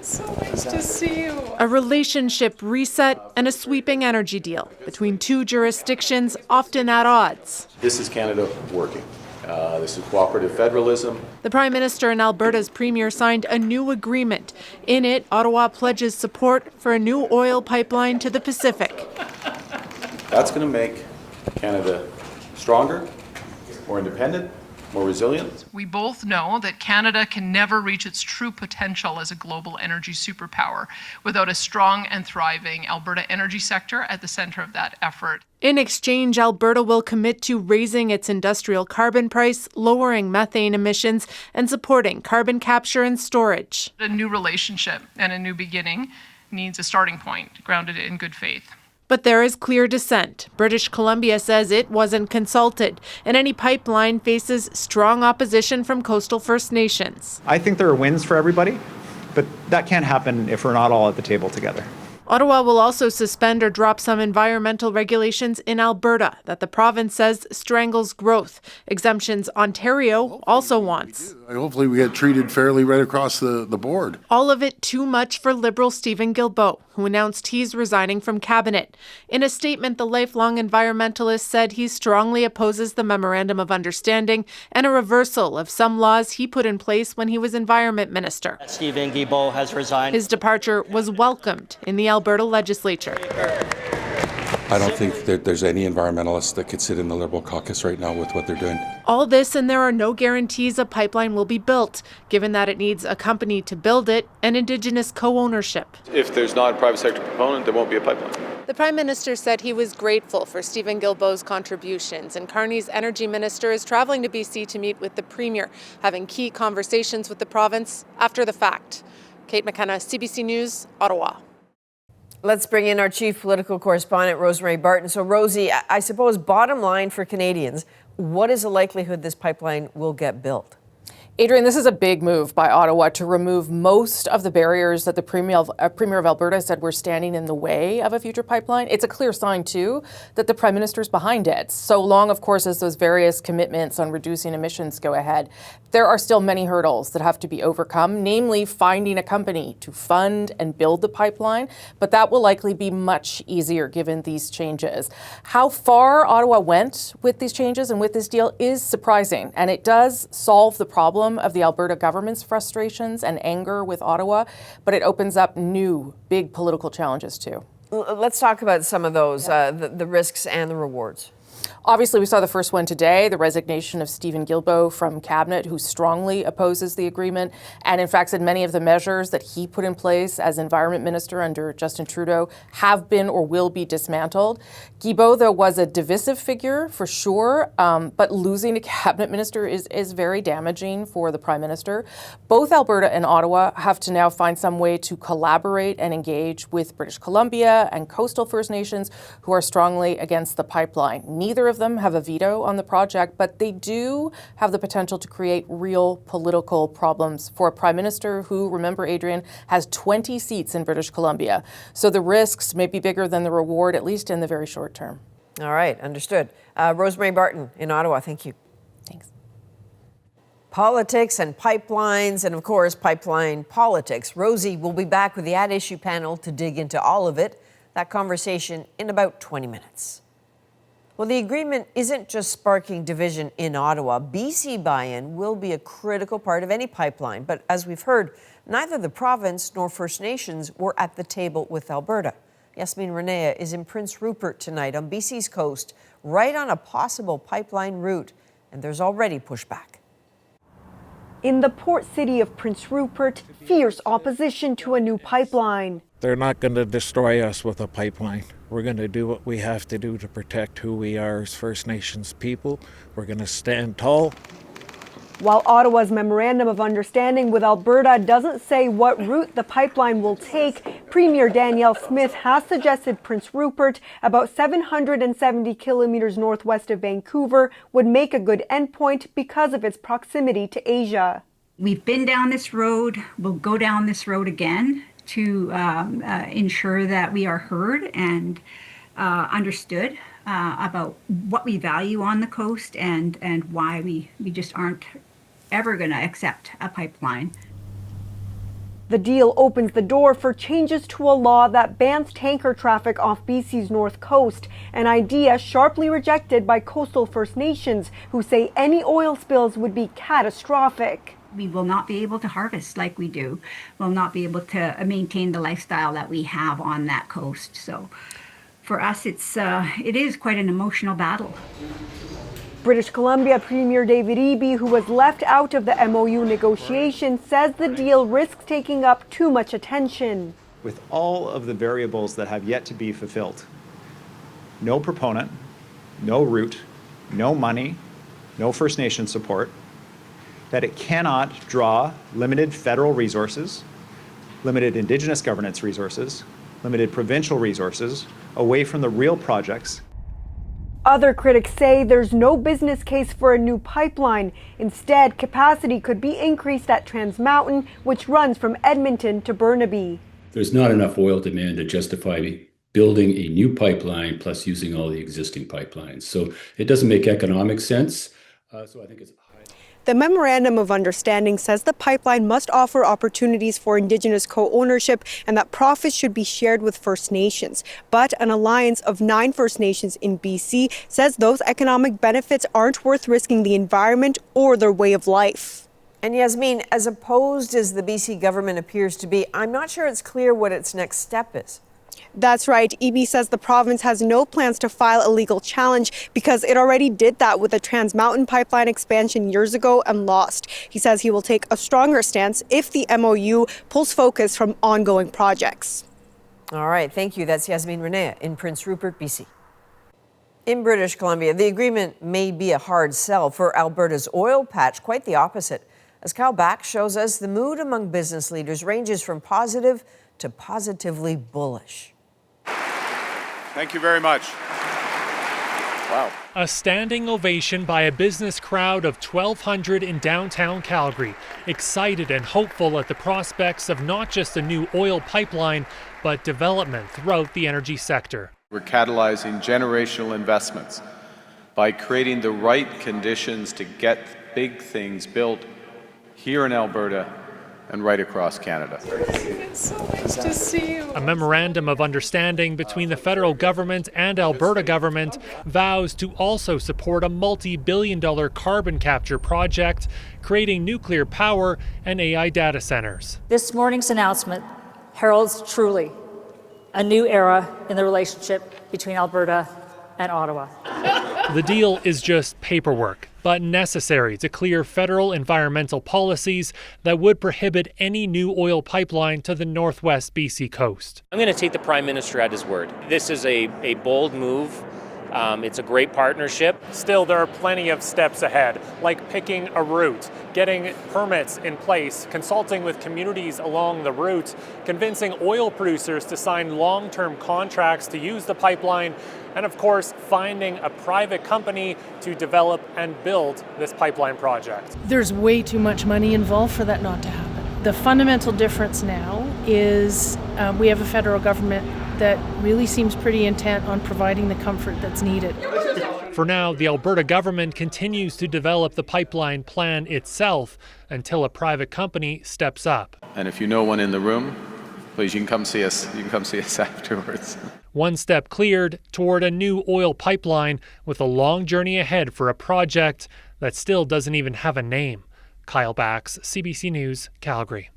So nice to see you. A relationship reset and a sweeping energy deal between two jurisdictions often at odds. This is Canada working. This is cooperative federalism. The Prime Minister and Alberta's Premier signed a new agreement. In it, Ottawa pledges support for a new oil pipeline to the Pacific. That's going to make Canada stronger, more independent, more resilient. We both know that Canada can never reach its true potential as a global energy superpower without a strong and thriving Alberta energy sector at the center of that effort. In exchange, Alberta will commit to raising its industrial carbon price, lowering methane emissions, and supporting carbon capture and storage. A new relationship and a new beginning needs a starting point grounded in good faith. But there is clear dissent. British Columbia says it wasn't consulted, and any pipeline faces strong opposition from coastal First Nations. I think there are wins for everybody, but that can't happen if we're not all at the table together. Ottawa will also suspend or drop some environmental regulations in Alberta that the province says strangles growth. Exemptions Ontario also wants. Hopefully we get treated fairly right across the board. All of it too much for Liberal Steven Guilbeault, who announced he's resigning from cabinet. In a statement, the lifelong environmentalist said he strongly opposes the Memorandum of Understanding and a reversal of some laws he put in place when he was Environment Minister. Steven Guilbeault has resigned. His departure was welcomed in the Alberta legislature. I don't think that there's any environmentalists that could sit in the Liberal caucus right now with what they're doing. All this, and there are no guarantees a pipeline will be built, given that it needs a company to build it and Indigenous co-ownership. If there's not a private sector proponent, there won't be a pipeline. The Prime Minister said he was grateful for Steven Guilbeault's contributions, and Carney's Energy Minister is travelling to BC to meet with the Premier, having key conversations with the province after the fact. Kate McKenna, CBC News, Ottawa. Let's bring in our chief political correspondent, Rosemary Barton. So, Rosie, I suppose bottom line for Canadians, what is the likelihood this pipeline will get built? Adrienne, this is a big move by Ottawa to remove most of the barriers that the Premier of Alberta said were standing in the way of a future pipeline. It's a clear sign, too, that the Prime Minister's behind it. So long, of course, as those various commitments on reducing emissions go ahead, there are still many hurdles that have to be overcome, namely finding a company to fund and build the pipeline. But that will likely be much easier given these changes. How far Ottawa went with these changes and with this deal is surprising, and it does solve the problem of the Alberta government's frustrations and anger with Ottawa, but it opens up new big political challenges too. Let's talk about some of those, the risks and the rewards. Obviously, we saw the first one today, the resignation of Steven Guilbeault from cabinet, who strongly opposes the agreement, and in fact said many of the measures that he put in place as environment minister under Justin Trudeau have been or will be dismantled. Guilbeault, though, was a divisive figure for sure, but losing a cabinet minister is very damaging for the Prime Minister. Both Alberta and Ottawa have to now find some way to collaborate and engage with British Columbia and coastal First Nations who are strongly against the pipeline. Neither of them have a veto on the project, but they do have the potential to create real political problems for a Prime Minister who, remember, Adrienne, has 20 seats in British Columbia. So the risks may be bigger than the reward, at least in the very short term. All right, understood. Rosemary Barton in Ottawa, thank you. Thanks. Politics and pipelines, and of course, pipeline politics. Rosie will be back with the At Issue panel to dig into all of it. That conversation in about 20 minutes. Well, the agreement isn't just sparking division in Ottawa. BC buy-in will be a critical part of any pipeline. But as we've heard, neither the province nor First Nations were at the table with Alberta. Yasmin Renea is in Prince Rupert tonight on BC's coast, right on a possible pipeline route. And there's already pushback. In the port city of Prince Rupert, fierce opposition to a new pipeline. They're not going to destroy us with a pipeline. We're going to do what we have to do to protect who we are as First Nations people. We're going to stand tall. While Ottawa's Memorandum of Understanding with Alberta doesn't say what route the pipeline will take, Premier Danielle Smith has suggested Prince Rupert, about 770 kilometers northwest of Vancouver, would make a good endpoint because of its proximity to Asia. We've been down this road. We'll go down this road again to ensure that we are heard and understood about what we value on the coast and why we just aren't ever going to accept a pipeline. The deal opens the door for changes to a law that bans tanker traffic off BC's north coast, an idea sharply rejected by coastal First Nations, who say any oil spills would be catastrophic. We will not be able to harvest like we do. We'll not be able to maintain the lifestyle that we have on that coast. So for us, it is quite an emotional battle. British Columbia Premier David Eby, who was left out of the MOU negotiation, says the deal risks taking up too much attention. With all of the variables that have yet to be fulfilled, no proponent, no route, no money, no First Nation support, that it cannot draw limited federal resources, limited Indigenous governance resources, limited provincial resources away from the real projects. Other critics say there's no business case for a new pipeline. Instead, capacity could be increased at Trans Mountain, which runs from Edmonton to Burnaby. There's not enough oil demand to justify building a new pipeline plus using all the existing pipelines. So it doesn't make economic sense. So I think it's The Memorandum of Understanding says the pipeline must offer opportunities for Indigenous co-ownership and that profits should be shared with First Nations. But an alliance of 9 First Nations in BC says those economic benefits aren't worth risking the environment or their way of life. And Yasmin, as opposed as the BC government appears to be, I'm not sure it's clear what its next step is. That's right. Eby says the province has no plans to file a legal challenge because it already did that with the Trans Mountain pipeline expansion years ago and lost. He says he will take a stronger stance if the MOU pulls focus from ongoing projects. All right, thank you. That's Yasmin Renea in Prince Rupert, BC. In British Columbia, the agreement may be a hard sell for Alberta's oil patch, quite the opposite. As Kyle Back shows us, the mood among business leaders ranges from positive to positively bullish. Thank you very much. Wow. A standing ovation by a business crowd of 1,200 in downtown Calgary, excited and hopeful at the prospects of not just a new oil pipeline, but development throughout the energy sector. We're catalyzing generational investments by creating the right conditions to get big things built here in Alberta and right across Canada. It's so nice to see you. A memorandum of understanding between the federal government and Alberta government vows to also support a multi-billion-dollar carbon capture project, creating nuclear power and AI data centers. This morning's announcement heralds truly a new era in the relationship between Alberta and Ottawa. The deal is just paperwork, but necessary to clear federal environmental policies that would prohibit any new oil pipeline to the northwest BC coast. I'm going to take the Prime Minister at his word. This is a bold move. It's a great partnership. Still, there are plenty of steps ahead, like picking a route, getting permits in place, consulting with communities along the route, convincing oil producers to sign long-term contracts to use the pipeline, and of course, finding a private company to develop and build this pipeline project. There's way too much money involved for that not to happen. The fundamental difference now is we have a federal government that really seems pretty intent on providing the comfort that's needed. For now, the Alberta government continues to develop the pipeline plan itself until a private company steps up. And if you know one in the room, please, you can come see us. You can come see us afterwards. One step cleared toward a new oil pipeline, with a long journey ahead for a project that still doesn't even have a name. Kyle Bax, CBC News, Calgary.